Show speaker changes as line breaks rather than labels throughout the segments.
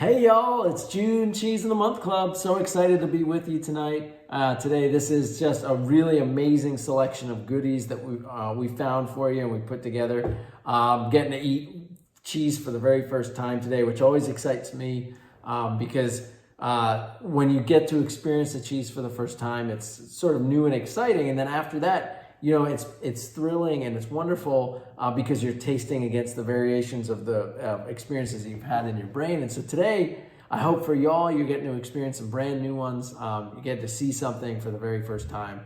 Hey y'all, it's June Cheese in the Month Club. So excited to be with you tonight. Today, this is just a really amazing selection of goodies that we found for you and we put together. Getting to eat cheese for the very first time today, which always excites me because when you get to experience the cheese for the first time, it's sort of new and exciting. And then after that, you know, it's thrilling and it's wonderful because you're tasting against the variations of the experiences you've had in your brain. And so today, I hope for y'all, you're getting to experience some brand new ones. You get to see something for the very first time.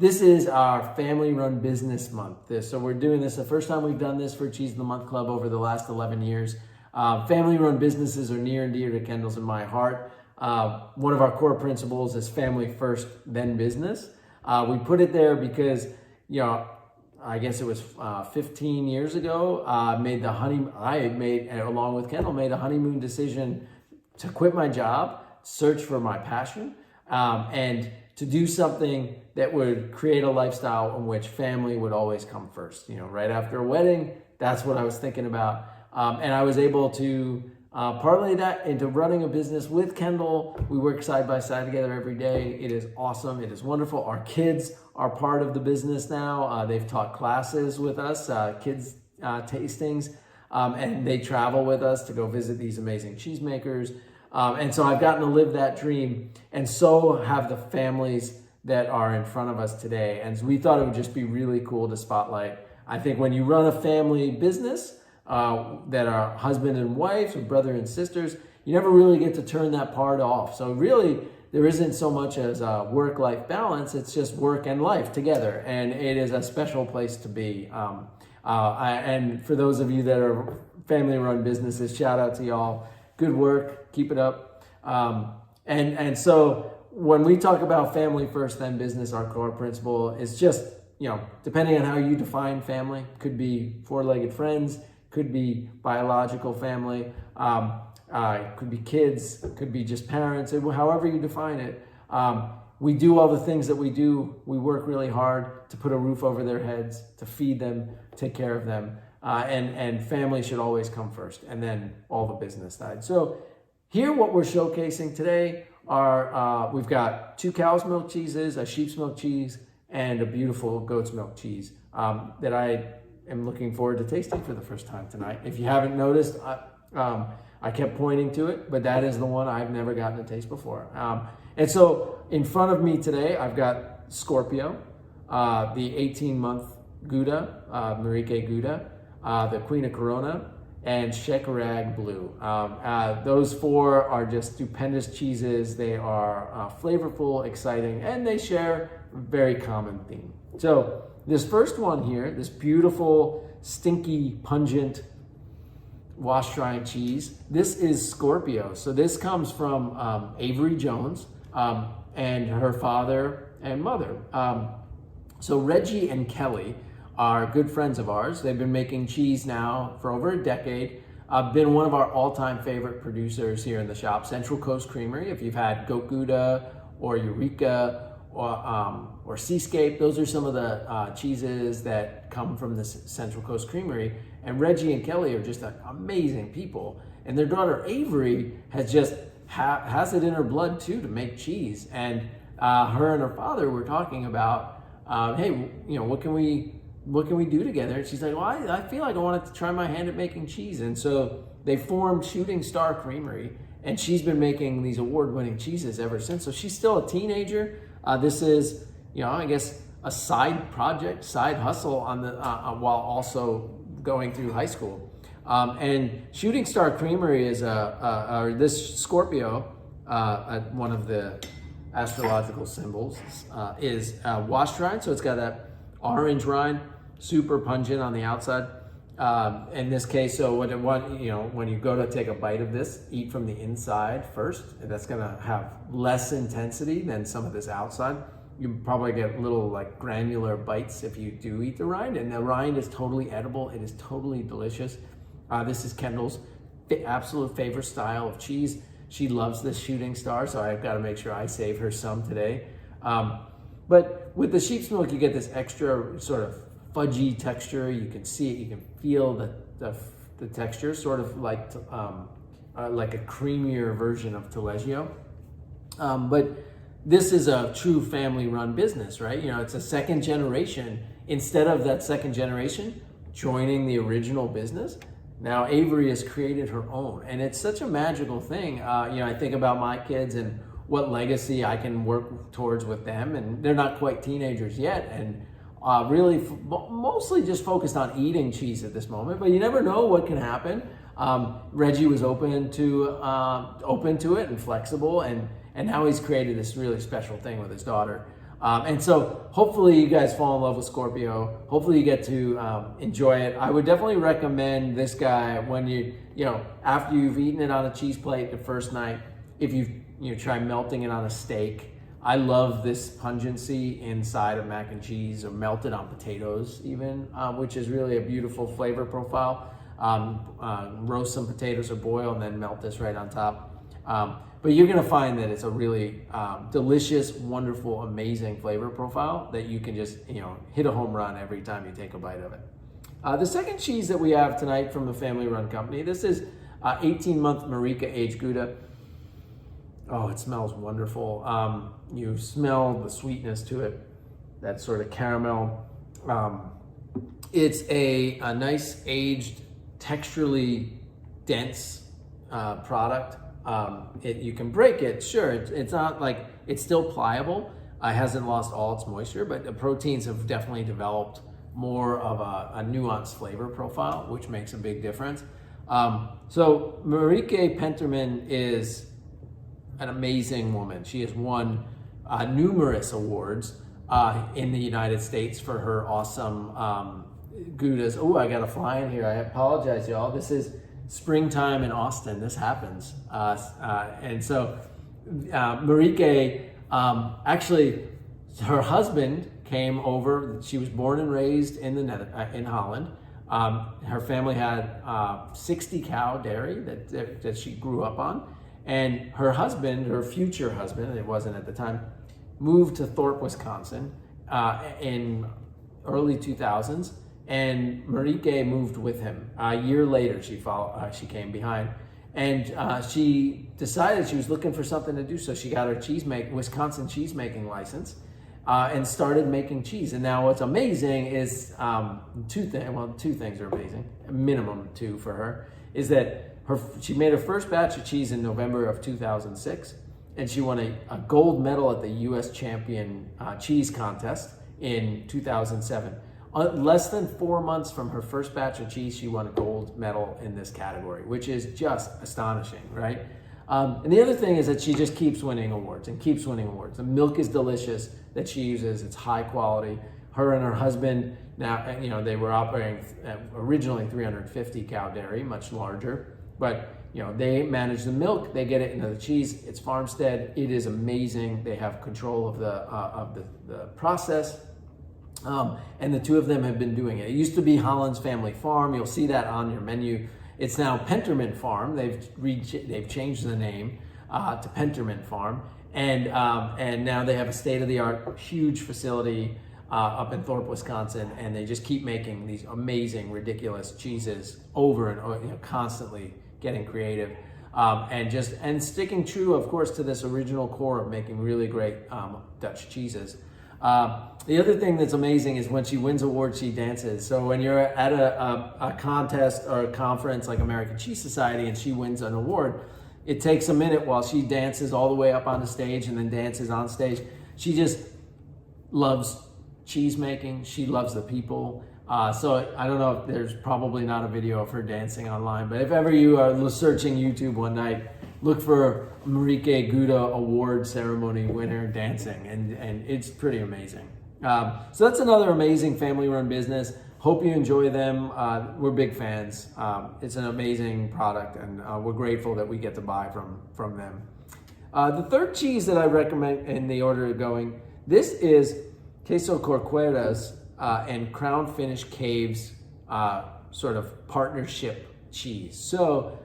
This is our family-run business month. So we're doing this, the first time we've done this for Cheese in the Month Club over the last 11 years. Family-run businesses are near and dear to Kendall's and my heart. One of our core principles is family first, then business. We put it there because, you know, I guess it was 15 years ago, I made, along with Kendall, made a honeymoon decision to quit my job, search for my passion, and to do something that would create a lifestyle in which family would always come first. You know, right after a wedding, that's what I was thinking about. And I was able to parlay that into running a business with Kendall. We work side by side together every day. It is awesome. It is wonderful. Our kids are part of the business now. They've taught classes with us, kids tastings, and they travel with us to go visit these amazing cheesemakers. And so I've gotten to live that dream, and so have the families that are in front of us today. And so we thought it would just be really cool to spotlight. I think when you run a family business, that are husband and wife or brother and sisters, you never really get to turn that part off. So really, there isn't so much as a work-life balance. It's just work and life together, and it is a special place to be. And for those of you that are family-run businesses, shout out to y'all. Good work. Keep it up. And so when we talk about family first, then business, our core principle is just, you know, depending on how you define family, could be four-legged friends, could be biological family, could be kids, could be just parents, however you define it. We do all the things that we do. We work really hard to put a roof over their heads, to feed them, take care of them. And family should always come first, and then all the business side. So here what we're showcasing today are, we've got 2 cow's milk cheeses, a sheep's milk cheese, and a beautiful goat's milk cheese that I am looking forward to tasting for the first time tonight. If you haven't noticed, I kept pointing to it, but that is the one I've never gotten to taste before. And so in front of me today, I've got Scorpio, the 18-month Gouda, Marique Gouda, the Queen of Corona, and Shekarag Blue. Those 4 are just stupendous cheeses. They are flavorful, exciting, and they share a very common theme. So this first one here, this beautiful, stinky, pungent, wash-dried cheese, this is Scorpio. So this comes from Avery Jones and her father and mother. So Reggie and Kelly are good friends of ours. They've been making cheese now for over a decade. Been one of our all-time favorite producers here in the shop, Central Coast Creamery. If you've had Age Gouda or Eureka or Seascape, those are some of the cheeses that come from the Central Coast Creamery. And Reggie and Kelly are just amazing people. And their daughter Avery has just has it in her blood too to make cheese. And her and her father were talking about, hey, you know, what can we do together? And she's like, well, I feel like I wanted to try my hand at making cheese. And so they formed Shooting Star Creamery, and she's been making these award-winning cheeses ever since. So she's still a teenager. This is, you know, I guess a side project, side hustle on the while also going through high school. And Shooting Star Creamery is this Scorpio, one of the astrological symbols, is wash dried. So it's got that orange rind, super pungent on the outside. In this case, so when you go to take a bite of this, eat from the inside first. That's gonna have less intensity than some of this outside. You probably get little like granular bites if you do eat the rind, and the rind is totally edible. It is totally delicious. This is Kendall's absolute favorite style of cheese. She loves this Shooting Star, so I've got to make sure I save her some today. But with the sheep's milk, you get this extra sort of fudgy texture. You can see it, you can feel the texture, sort of like like a creamier version of Taleggio. But this is a true family-run business, right? It's a second generation. Instead of that second generation joining the original business, now Avery has created her own, and it's such a magical thing. I think about my kids and what legacy I can work towards with them, and they're not quite teenagers yet, and really mostly just focused on eating cheese at this moment. But you never know what can happen. Reggie was open to it and flexible, and now he's created this really special thing with his daughter. And so hopefully you guys fall in love with Scorpio. Hopefully you get to enjoy it. I would definitely recommend this guy when after you've eaten it on a cheese plate the first night, if you try melting it on a steak. I love this pungency inside of mac and cheese, or melted on potatoes even, which is really a beautiful flavor profile. Roast some potatoes or boil and then melt this right on top. But you're gonna find that it's a really delicious, wonderful, amazing flavor profile that you can just hit a home run every time you take a bite of it. The second cheese that we have tonight from the family-run company, this is 18-month Marique Age Gouda. Oh, it smells wonderful. You smell the sweetness to it, that sort of caramel. It's a nice aged, texturally dense product. You can break it, sure. It's not like, it's still pliable. It hasn't lost all its moisture, but the proteins have definitely developed more of a nuanced flavor profile, which makes a big difference. So Marique Pentaman is an amazing woman. She has won numerous awards in the United States for her awesome Goudas. Oh, I got a fly in here. I apologize, y'all. This is springtime in Austin. This happens. And so Marique, actually, her husband came over. She was born and raised in Holland. Her family had 60 cow dairy that she grew up on. And her husband, her future husband, it wasn't at the time, moved to Thorpe, Wisconsin in early 2000s. And Marique moved with him. A year later, she came behind. And she decided she was looking for something to do. So she got her Wisconsin cheese-making license and started making cheese. And now what's amazing is two things are amazing, minimum two for her, is that she made her first batch of cheese in November of 2006, and she won a gold medal at the U.S. Champion Cheese Contest in 2007. Less than 4 months from her first batch of cheese, she won a gold medal in this category, which is just astonishing, right? And the other thing is that she just keeps winning awards and keeps winning awards. The milk is delicious that she uses. It's high quality. Her and her husband, now, they were operating originally 350 cow dairy, much larger. But they manage the milk, they get it into the cheese. It's farmstead. It is amazing. They have control of the process, and the two of them have been doing it. It used to be Holland's Family Farm. You'll see that on your menu. It's now Pentaman Farm. They've changed the name to Pentaman Farm, and now they have a state-of-the-art, huge facility up in Thorpe, Wisconsin, and they just keep making these amazing, ridiculous cheeses over and over, constantly getting creative, and sticking true, of course, to this original core of making really great Dutch cheeses. The other thing that's amazing is when she wins awards, she dances. So when you're at a contest or a conference like American Cheese Society and she wins an award, it takes a minute while she dances all the way up on the stage and then dances on stage. She just loves cheese making. She loves the people. So I don't know if there's probably not a video of her dancing online, but if ever you are searching YouTube one night, look for Marique Gouda award ceremony winner dancing, and it's pretty amazing. So that's another amazing family-run business. Hope you enjoy them. We're big fans. It's an amazing product, and we're grateful that we get to buy from them. The third cheese that I recommend in the order of going, this is Queso Corcuera's and Crown Finish Caves sort of partnership cheese. So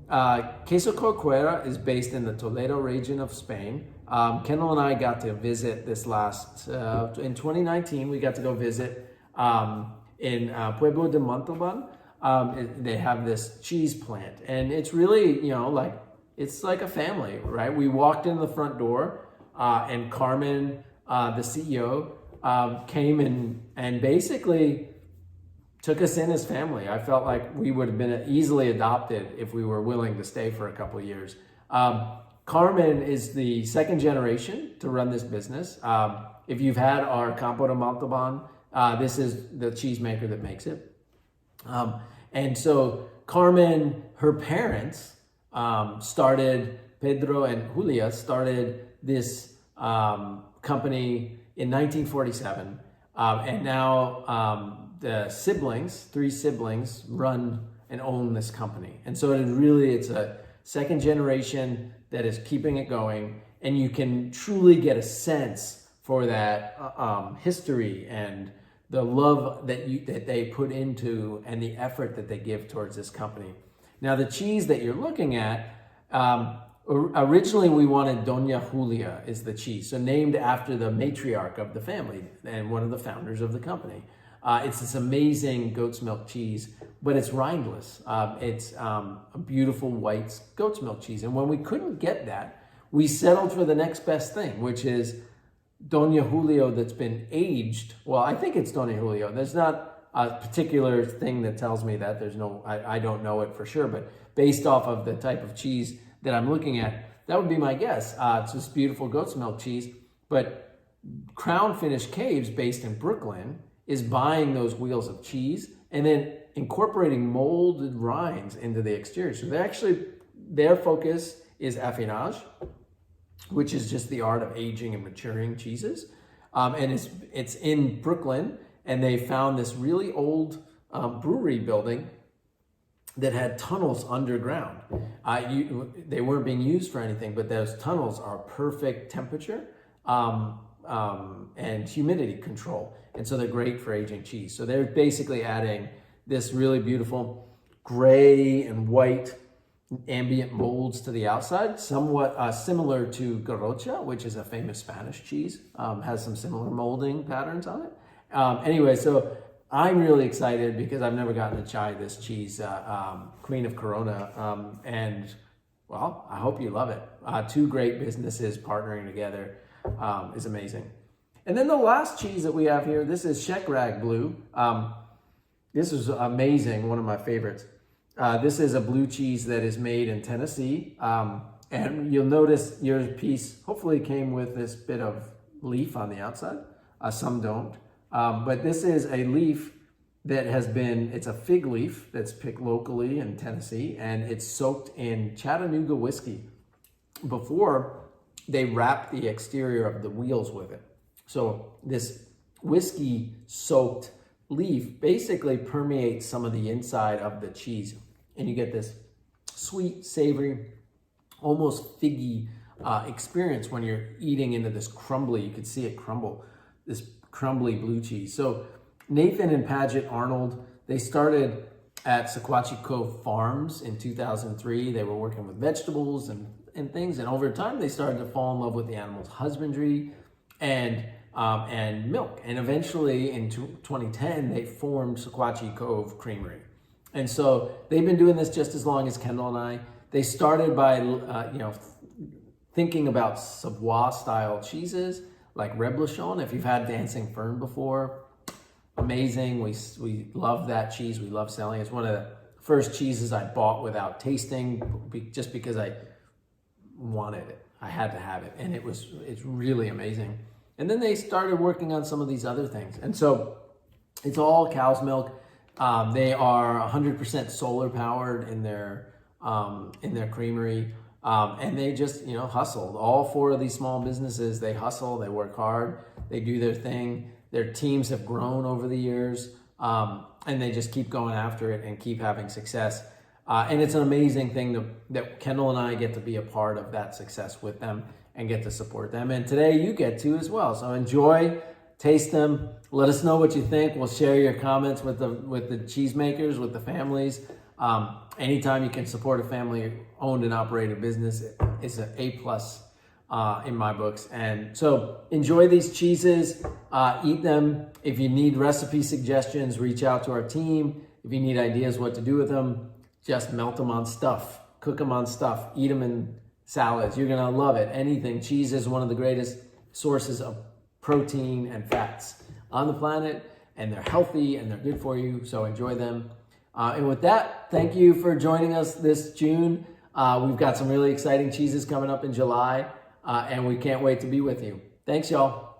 Queso Corcuera is based in the Toledo region of Spain. Kendall and I got to visit this in 2019, we got to go visit in Pueblo de Montalban. They have this cheese plant, and it's really, like, it's like a family, right? We walked in the front door, and Carmen, the CEO, came and basically took us in as family. I felt like we would have been easily adopted if we were willing to stay for a couple of years. Carmen is the second generation to run this business. If you've had our Campo de Montalban, this is the cheesemaker that makes it. And so Carmen, her parents started, Pedro and Julia started this company in 1947. And now the siblings, 3 siblings, run and own this company. And so it's a second generation that is keeping it going. And you can truly get a sense for that history and the love that they put into and the effort that they give towards this company. Now, the cheese that you're looking at, originally we wanted Doña Julia is the cheese, so named after the matriarch of the family and one of the founders of the company. It's this amazing goat's milk cheese, but it's rindless. It's a beautiful white goat's milk cheese. And when we couldn't get that, we settled for the next best thing, which is Doña Julio that's been aged. Well, I think it's Doña Julio. There's not a particular thing that tells me that. I don't know it for sure, but based off of the type of cheese that I'm looking at, that would be my guess. It's this beautiful goat's milk cheese, but Crown Finished Caves, based in Brooklyn, is buying those wheels of cheese and then incorporating molded rinds into the exterior. So their focus is affinage, which is just the art of aging and maturing cheeses. And it's in Brooklyn, and they found this really old brewery building that had tunnels underground. They weren't being used for anything, but those tunnels are perfect temperature and humidity control. And so they're great for aging cheese. So they're basically adding this really beautiful gray and white ambient molds to the outside, somewhat similar to Garrocha, which is a famous Spanish cheese, has some similar molding patterns on it. Anyway, so I'm really excited because I've never gotten to try this cheese, Queen of Corona, and well, I hope you love it. 2 great businesses partnering together is amazing. And then the last cheese that we have here, this is Shekrag Blue. This is amazing, one of my favorites. This is a blue cheese that is made in Tennessee. And you'll notice your piece hopefully came with this bit of leaf on the outside. Some don't. But this is a leaf that it's a fig leaf that's picked locally in Tennessee, and it's soaked in Chattanooga whiskey before they wrap the exterior of the wheels with it. So this whiskey soaked leaf basically permeates some of the inside of the cheese, and you get this sweet, savory, almost figgy experience when you're eating into this crumbly, you can see it crumble, this crumbly blue cheese. So Nathan and Padgett Arnold, they started at Sequatchie Cove Farms in 2003. They were working with vegetables and things, and over time they started to fall in love with the animals' husbandry and milk. And eventually in 2010, they formed Sequatchie Cove Creamery. And so they've been doing this just as long as Kendall and I. They started by, thinking about Savoie style cheeses like Reblochon. If you've had Dancing Fern before, amazing. We love that cheese. We love selling. It's one of the first cheeses I bought without tasting, just because I wanted it. I had to have it, and it's really amazing. And then they started working on some of these other things. And so it's all cow's milk. They are 100% solar powered in their creamery. And they just, hustled. All 4 of these small businesses, they hustle, they work hard, they do their thing. Their teams have grown over the years, and they just keep going after it and keep having success. And it's an amazing thing that Kendall and I get to be a part of that success with them and get to support them. And today you get to as well. So enjoy, taste them. Let us know what you think. We'll share your comments with the cheesemakers, with the families. Anytime you can support a family-owned and operated business, it's an A+ in my books. And so enjoy these cheeses, eat them. If you need recipe suggestions, reach out to our team. If you need ideas what to do with them, just melt them on stuff, cook them on stuff, eat them in salads. You're gonna love it. Anything. Cheese is one of the greatest sources of protein and fats on the planet, and they're healthy and they're good for you, so enjoy them. And with that, thank you for joining us this June. We've got some really exciting cheeses coming up in July, and we can't wait to be with you. Thanks, y'all.